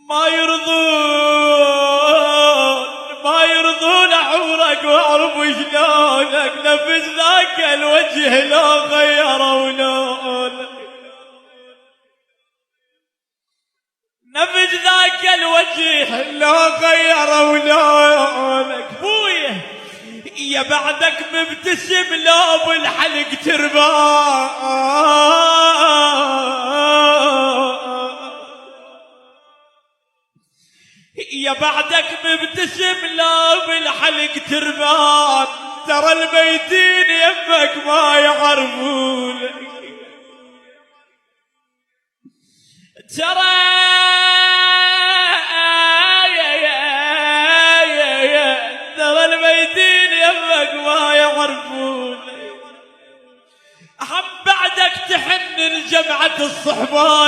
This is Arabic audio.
ما يرضون عمرك واعرفوا شلونك، نفس ذاك الوجه لو غيروا لونك، نفس ذاك الوجه لو غيروا لونك. بويه يا بعدك مبتسم لو بالحلق تربان، يا بعدك مبتسم لو بالحلق تربان، ترى الميتين يمك ما يعرفونك، ترى الميتين يمك ما يعرفونك. هم بعدك تحن لجمعة الصحبان،